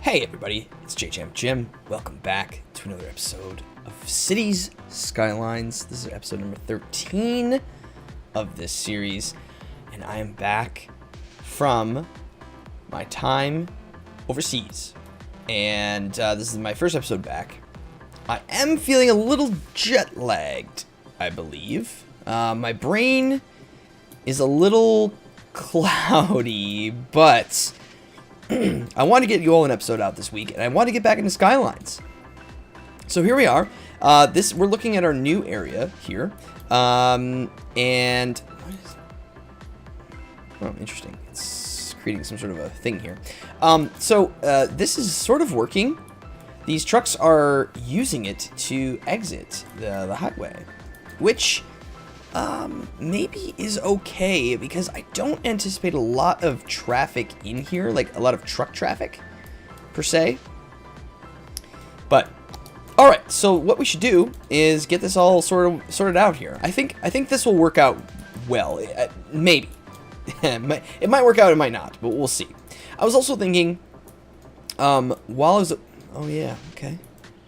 Hey everybody, it's JJamJim. Welcome back to another episode of Cities Skylines. This is episode number 13 of this series, and I am back from my time overseas. And this is my first episode back. I am feeling a little jet lagged, I believe. My brain is a little cloudy, but I want to get you all an episode out this week, and I want to get back into Skylines. So here we are. We're looking at our new area here, and what is? Oh, interesting. It's creating some sort of a thing here. This is sort of working. These trucks are using it to exit the highway, which maybe is okay, because I don't anticipate a lot of traffic in here, like a lot of truck traffic per se. But all right, so what we should do is get this all sorted out here. I think this will work out well. Maybe it might work out, it might not, but we'll see. I was also thinking, while I was, oh yeah, okay,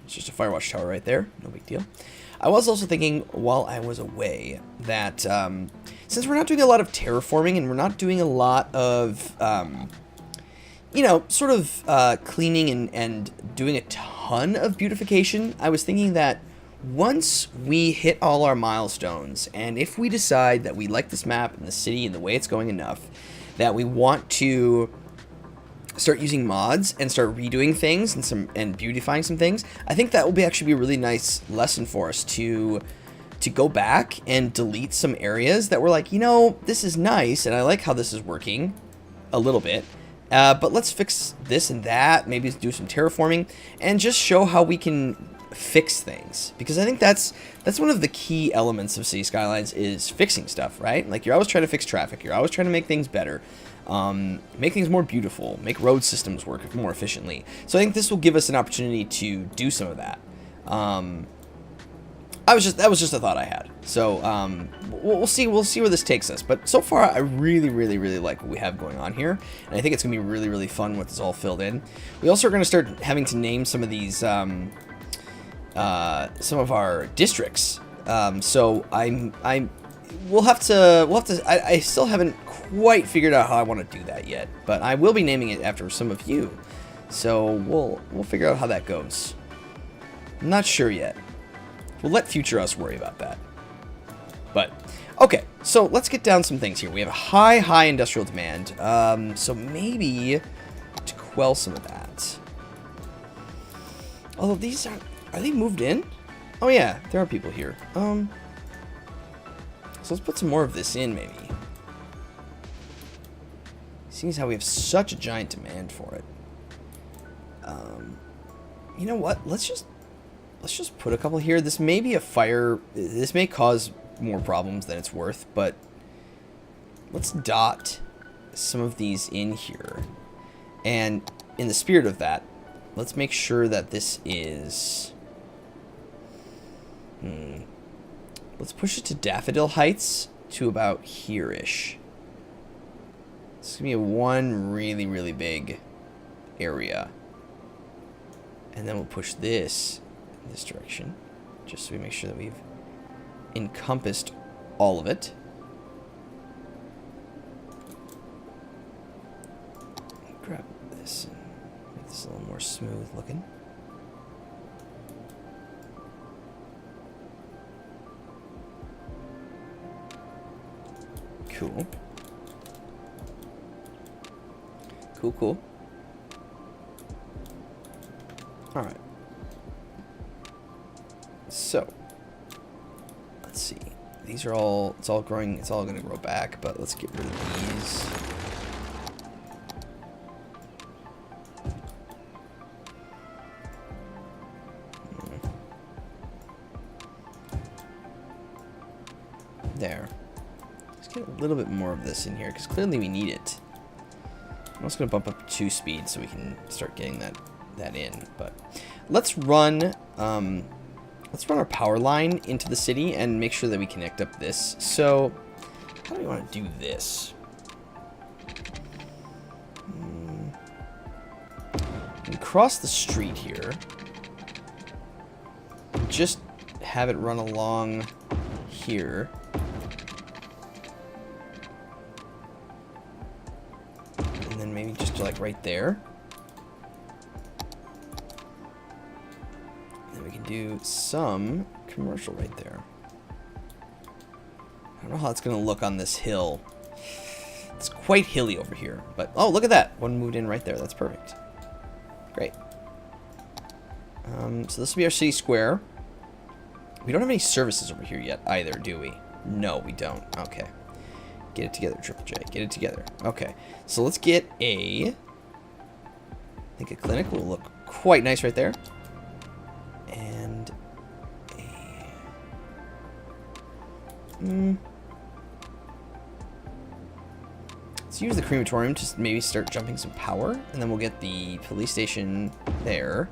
it's just a fire watch tower right there, no big deal. I was also thinking while I was away that since we're not doing a lot of terraforming and we're not doing a lot of, cleaning and doing a ton of beautification, I was thinking that once we hit all our milestones, and if we decide that we like this map and the city and the way it's going enough, that we want to start using mods and start redoing things and beautifying some things, I think that will actually be a really nice lesson for us to go back and delete some areas that we're like, this is nice and I like how this is working a little bit, but let's fix this and that, maybe do some terraforming and just show how we can fix things, because I think that's one of the key elements of City Skylines is fixing stuff, right? Like, you're always trying to fix traffic, you're always trying to make things better, make things more beautiful, make road systems work more efficiently. So I think this will give us an opportunity to do some of that. That was just a thought I had. So we'll see where this takes us. But so far, I really like what we have going on here, and I think it's gonna be really fun with this all filled in. We also are gonna start having to name some of these some of our districts. So we'll have to. I still haven't quite figured out how I want to do that yet, but I will be naming it after some of you. So we'll figure out how that goes. I'm not sure yet. We'll let future us worry about that. But okay, so let's get down some things here. We have a high industrial demand. So maybe to quell some of that. Although these are they moved in? Oh yeah, there are people here. So let's put some more of this in, maybe. Seeing as how we have such a giant demand for it. You know what? Let's just put a couple here. This may be a fire. This may cause more problems than it's worth, but let's dot some of these in here. And in the spirit of that, let's make sure that this is... Let's push it to Daffodil Heights to about here-ish. This is going to be one really big area. And then we'll push this in this direction, just so we make sure that we've encompassed all of it. Grab this and make this a little more smooth looking. Cool. Cool. All right. So, let's see. These are all, it's all growing, it's all going to grow back, but let's get rid of these. There. Let's get a little bit more of this in here, because clearly we need it. I'm also going to bump up 2 speed so we can start getting that in. But let's run our power line into the city and make sure that we connect up this. So how do we want to do this? We cross the street here. Just have it run along here. And then maybe just like right there. And then we can do some commercial right there. I don't know how it's going to look on this hill. It's quite hilly over here. But, oh, look at that. One moved in right there. That's perfect. Great. So this will be our city square. We don't have any services over here yet either, do we? No, we don't. Okay. Get it together, Triple J. Get it together. Okay. So let's get a... I think a clinic will look quite nice right there. And a... Let's use the crematorium to maybe start jumping some power. And then we'll get the police station there.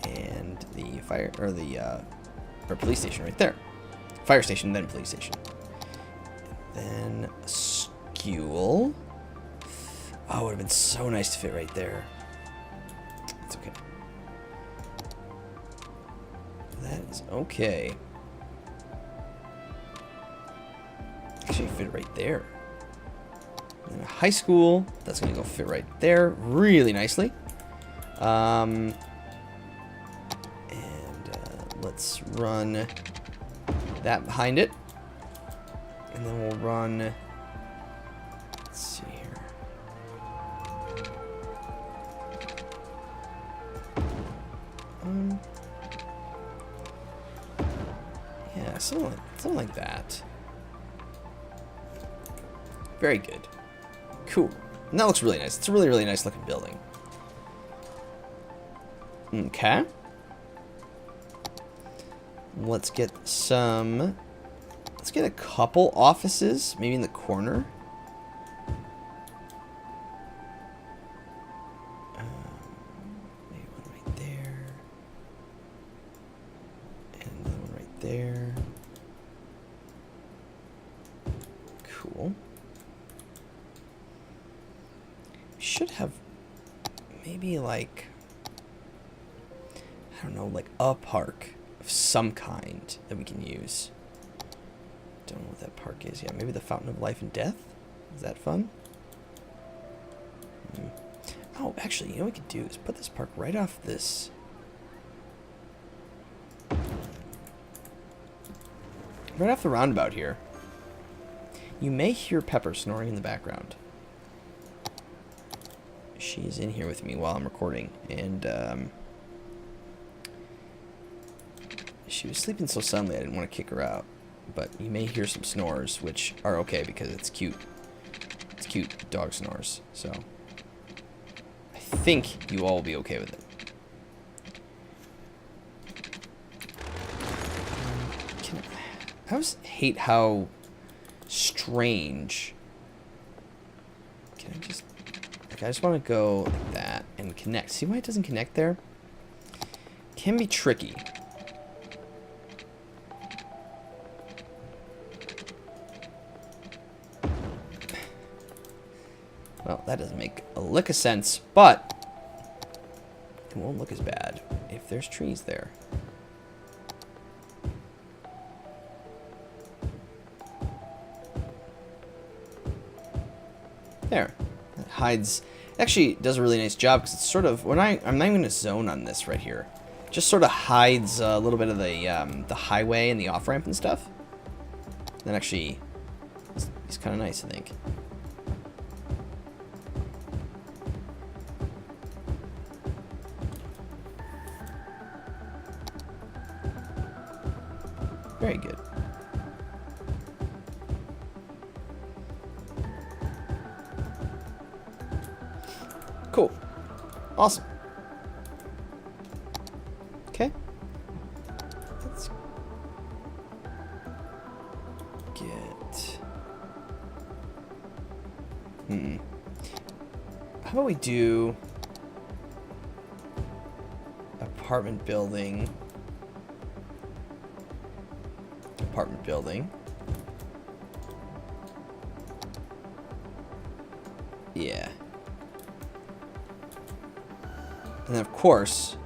And the fire... Or the... Or police station right there. Fire station, then police station. Then school. Oh, it would have been so nice to fit right there. It's okay. That is okay. Actually, fit right there. And then a high school. That's gonna go fit right there, really nicely. Let's run that behind it. And then we'll run... Let's see here. Yeah, something like that. Very good. Cool. And that looks really nice. It's a really, really nice looking building. Okay. Let's get some... Let's get a couple offices, maybe in the corner. Maybe one right there. And another one right there. Cool. We should have maybe like... I don't know, like a park of some kind that we can use. Don't know what that park is. Yeah, maybe the Fountain of Life and Death? Is that fun? Oh, actually, you know what we could do is put this park right off this. Right off the roundabout here. You may hear Pepper snoring in the background. She's in here with me while I'm recording, and she was sleeping so soundly I didn't want to kick her out. But you may hear some snores, which are okay because it's cute. It's cute dog snores, so I think you all will be okay with it. I always hate how strange. Can I just... Like, I just want to go like that and connect. See why it doesn't connect there? Can be tricky. Well, that doesn't make a lick of sense, but it won't look as bad if there's trees there. There. It hides. Actually, it does a really nice job because it's sort of, when I'm not even going to zone on this right here. Just sort of hides a little bit of the highway and the off-ramp and stuff. That actually is kind of nice, I think. Very good. Cool. Awesome. Okay. Let's get... How about we do apartment building... Apartment building. Yeah. And then, of course,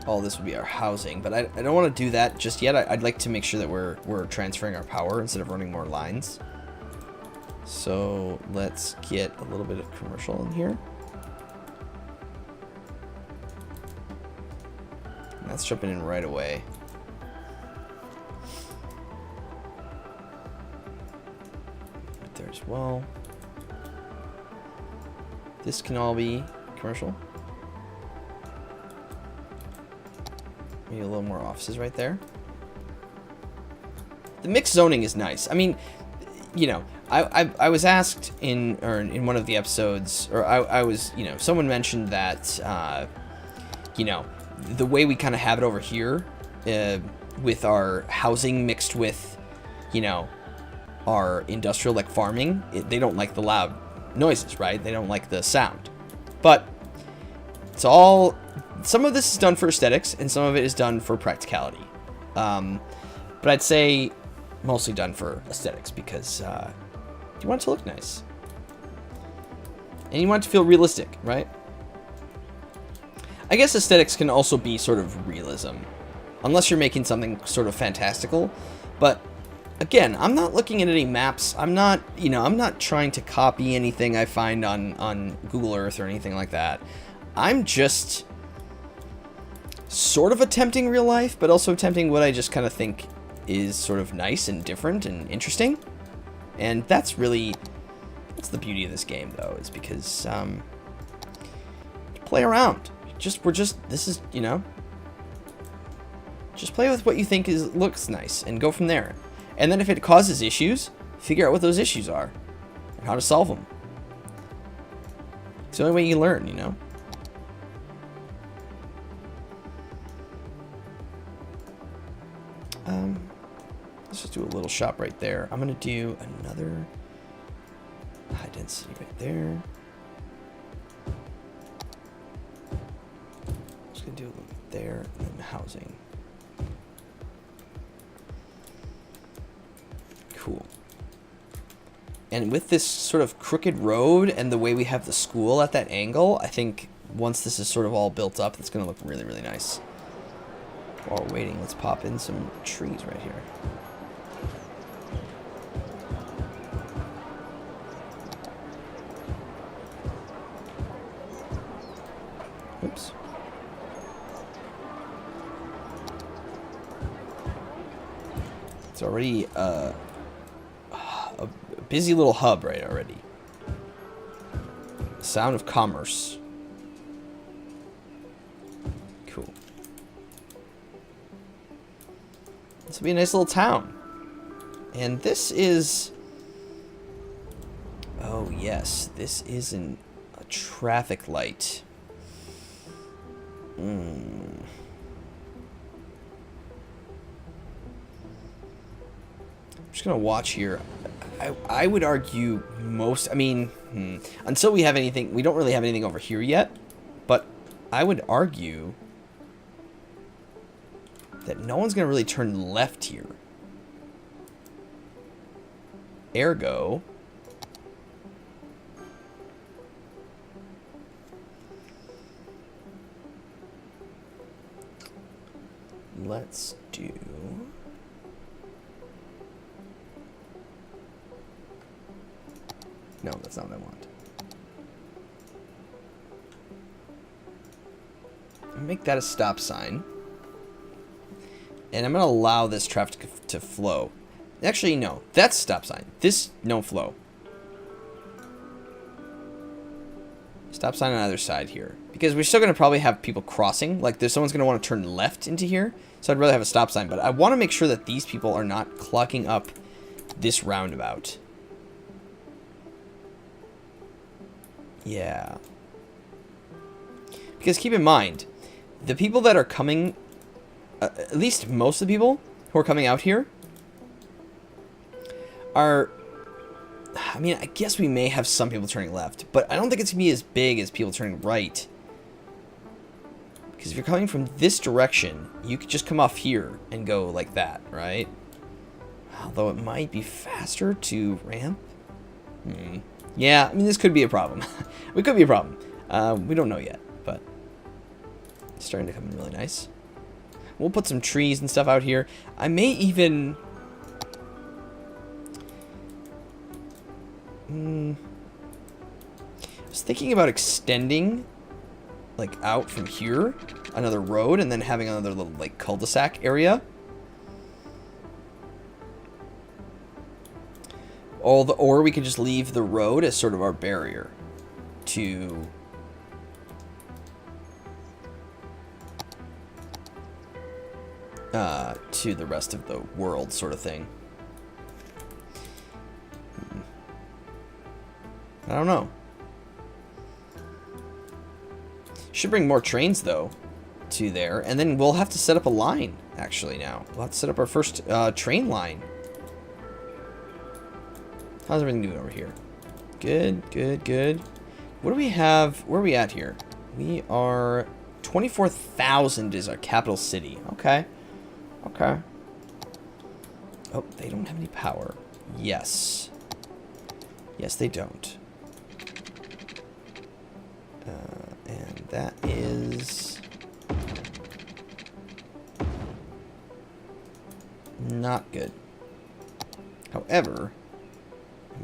all this would be our housing. But I don't want to do that just yet. I'd like to make sure that we're transferring our power instead of running more lines. So let's get a little bit of commercial in here. And that's jumping in right away. Right there as well. This can all be commercial. Maybe a little more offices right there. The mixed zoning is nice. I mean, you know, I was asked in one of the episodes, or I was, you know, someone mentioned that, you know, the way we kind of have it over here, with our housing mixed with, you know, our industrial, like farming, they don't like the loud noises, right? They don't like the sound. But it's all, some of this is done for aesthetics and some of it is done for practicality. But I'd say mostly done for aesthetics because you want it to look nice. And you want it to feel realistic, right? I guess aesthetics can also be sort of realism, unless you're making something sort of fantastical. But again, I'm not looking at any maps. I'm not, you know, I'm not trying to copy anything I find on Google Earth or anything like that. I'm just sort of attempting real life, but also attempting what I just kind of think is sort of nice and different and interesting. And that's really, that's the beauty of this game, though, is because play around. This is, you know, just play with what you think looks nice and go from there. And then if it causes issues, figure out what those issues are and how to solve them. It's the only way you learn, you know? Let's just do a little shop right there. I'm going to do another high density right there. Just going to do a little bit there and then housing. Cool. And with this sort of crooked road and the way we have the school at that angle, I think once this is sort of all built up, it's going to look really, really nice. While we're waiting, let's pop in some trees right here. Oops. It's already a busy little hub right already. Sound of commerce. Cool. This will be a nice little town. And this is... Oh, yes. This is a traffic light. I'm just going to watch here. I would argue most... I mean, until we have anything... We don't really have anything over here yet. But I would argue that no one's going to really turn left here. Ergo... Let's do... No, that's not what I want. Make that a stop sign. And I'm going to allow this traffic to flow. Actually, no. That's stop sign. This, no flow. Stop sign on either side here. Because we're still going to probably have people crossing. Like, someone's going to want to turn left into here. So I'd rather have a stop sign. But I want to make sure that these people are not clogging up this roundabout. Yeah. Because keep in mind, the people that are coming, at least most of the people who are coming out here are, I mean, I guess we may have some people turning left, but I don't think it's going to be as big as people turning right. Because if you're coming from this direction, you could just come off here and go like that, right? Although it might be faster to ramp. Yeah, I mean, this could be a problem. It could be a problem. We don't know yet, but starting to come in really nice. We'll put some trees and stuff out here. I may even... I was thinking about extending, like, out from here, another road, and then having another little, like, cul-de-sac area. Or we could just leave the road as sort of our barrier to... to the rest of the world, sort of thing. I don't know. Should bring more trains, though, to there. And then we'll have to set up a line, actually, now. We'll have to set up our first train line. How's everything doing over here? Good, good, good. What do we have? Where are we at here? We are... 24,000 is our capital city. Okay. Okay. Oh, they don't have any power. Yes. Yes, they don't. And that is... not good. However, I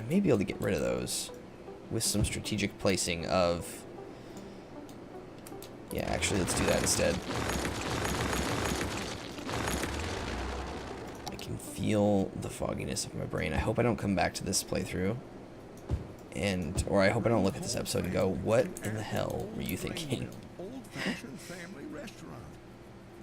may be able to get rid of those with some strategic placing of... yeah, actually, let's do that instead. I can feel the fogginess of my brain. I hope I don't come back to this playthrough. Or I hope I don't look at this episode and go, what in the hell were you thinking? Old-fashioned family restaurant.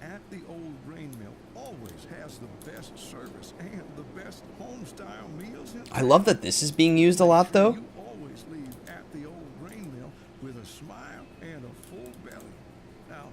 At the Old Grain Mill always has the best service and the best home-style meals. I love that this is being used a lot, though. You always leave at the Old Grain Mill with a smile and a full belly. Now,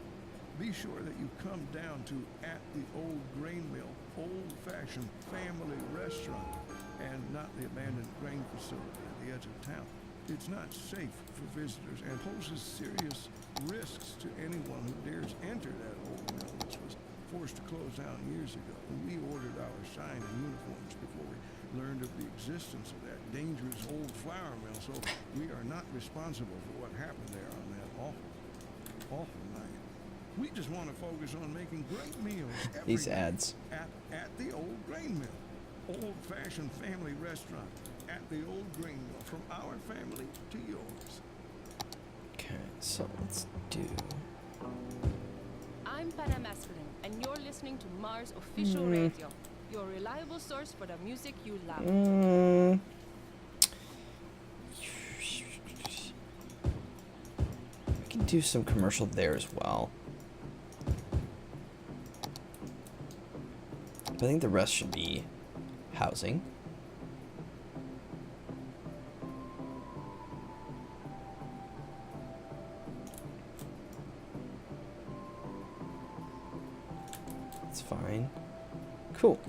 be sure that you come down to At the Old Grain Mill, old-fashioned family restaurant, and not the abandoned grain facility at the edge of town. It's not safe for visitors and poses serious risks to anyone who dares enter that old mill, which was forced to close down years ago. We ordered our sign and uniforms before we learned of the existence of that dangerous old flour mill, so we are not responsible for what happened there on that awful night. We just want to focus on making great meals every These ads. at the Old Grain Mill. Old-fashioned family restaurant at the Old Grain Mill, from our family to yours. Okay, so let's do... I'm Panamasculine, and you're listening to Mars Official Radio, your reliable source for the music you love. We can do some commercial there as well. But I think the rest should be housing. That's fine. Cool.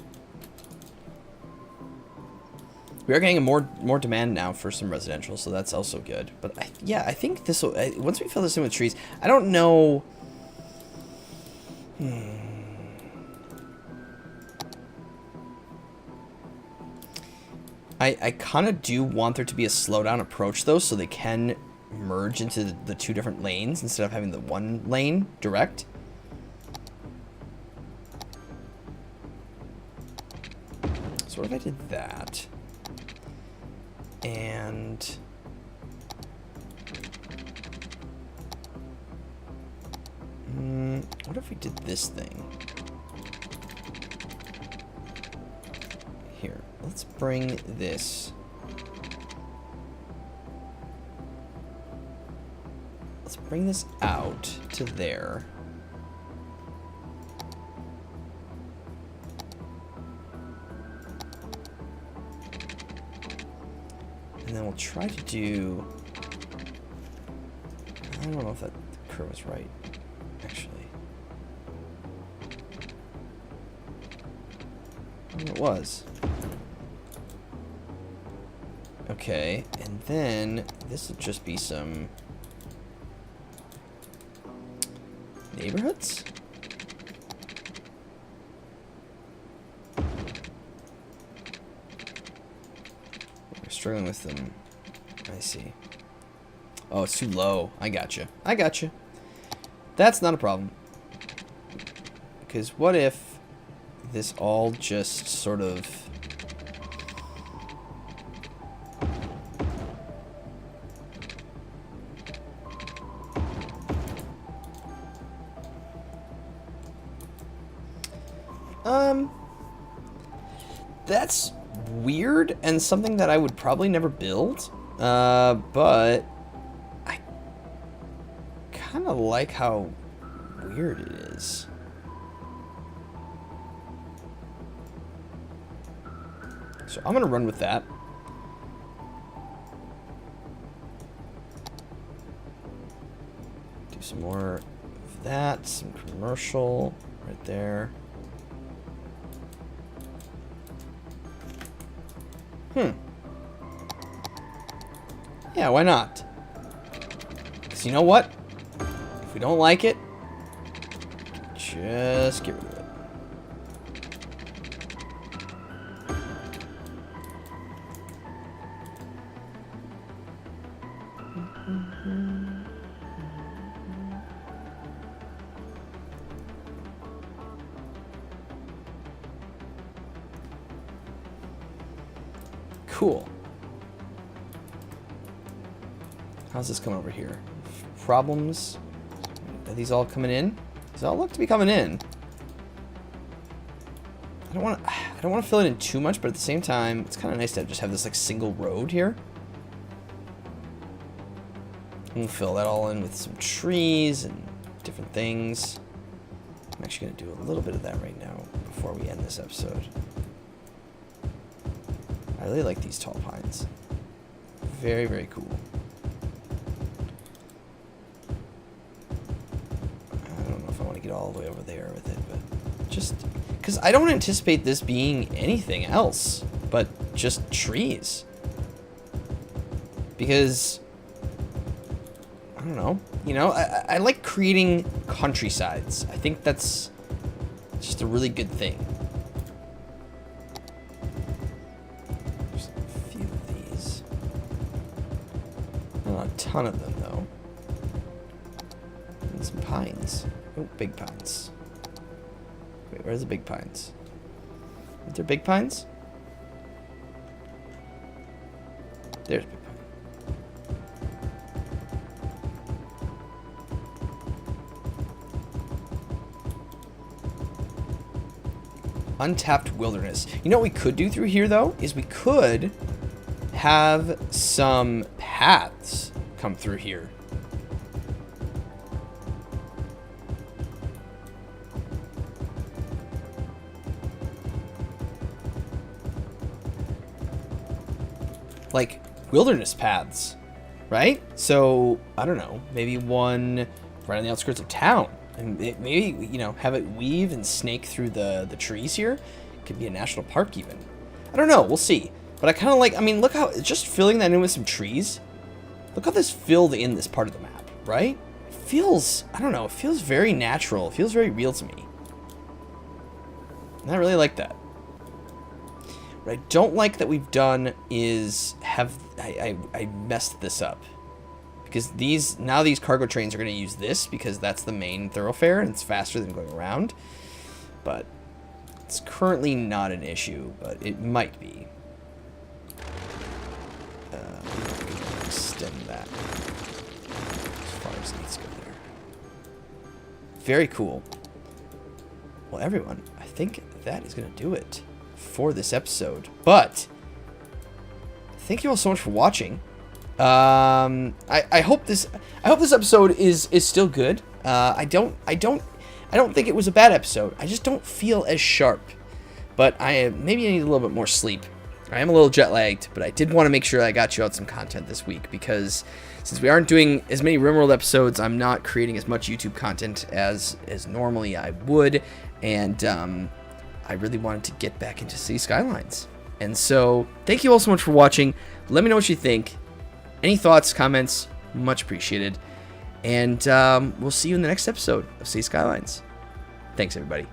We are getting more demand now for some residential, so that's also good. But yeah, I think this will... once we fill this in with trees, I don't know... I kind of do want there to be a slowdown approach, though, so they can merge into the two different lanes instead of having the one lane direct. So what if I did that? And... what if we did this thing? Here, let's bring this. Let's bring this out to there. And then we'll try to do... I don't know if that curve was right, actually. It was. Okay, and then this would just be some neighborhoods? We're struggling with them. I see. Oh, it's too low. I gotcha. I gotcha. That's not a problem. Because what if this all just sort of... That's weird and something that I would probably never build. But I kind of like how weird it is. So I'm gonna run with that. Do some more of that, some commercial right there. Yeah, why not? Because you know what? If we don't like it, just get rid of it. Cool. How's this coming over here? Problems? Are these all coming in? These all look to be coming in. I don't want to fill it in too much, but at the same time, it's kind of nice to just have this like single road here. We'll fill that all in with some trees and different things. I'm actually going to do a little bit of that right now before we end this episode. I really like these tall pines. Very, very cool. I don't know if I want to get all the way over there with it, but just because I don't anticipate this being anything else but just trees. Because I don't know, you know, I like creating countrysides. I think that's just a really good thing. There's a few of these. Not a ton of them, though. And some pines. Oh, big pines. Wait, where's the big pines? Are there big pines? There's big pine. Untapped wilderness. You know what we could do through here, though, is we could have some paths come through here. Like wilderness paths, right? So, I don't know, maybe one right on the outskirts of town. And maybe, you know, have it weave and snake through the trees here. It could be a national park even. I don't know. We'll see. But I kind of like, I mean, look how, just filling that in with some trees. Look how this filled in this part of the map, right? It feels, I don't know, it feels very natural. It feels very real to me. And I really like that. What I don't like that we've done is I messed this up. Because these cargo trains are going to use this because that's the main thoroughfare and it's faster than going around. But it's currently not an issue, but it might be. Extend that as far as it needs to go there. Very cool. Well, everyone, I think that is going to do it for this episode. But thank you all so much for watching. I hope this episode is still good. I don't think it was a bad episode. I just don't feel as sharp. But maybe I need a little bit more sleep. I am a little jet lagged, but I did want to make sure I got you out some content this week because since we aren't doing as many RimWorld episodes, I'm not creating as much YouTube content as normally I would, and I really wanted to get back into City Skylines. And so, thank you all so much for watching. Let me know what you think. Any thoughts, comments, much appreciated. And we'll see you in the next episode of City Skylines. Thanks, everybody.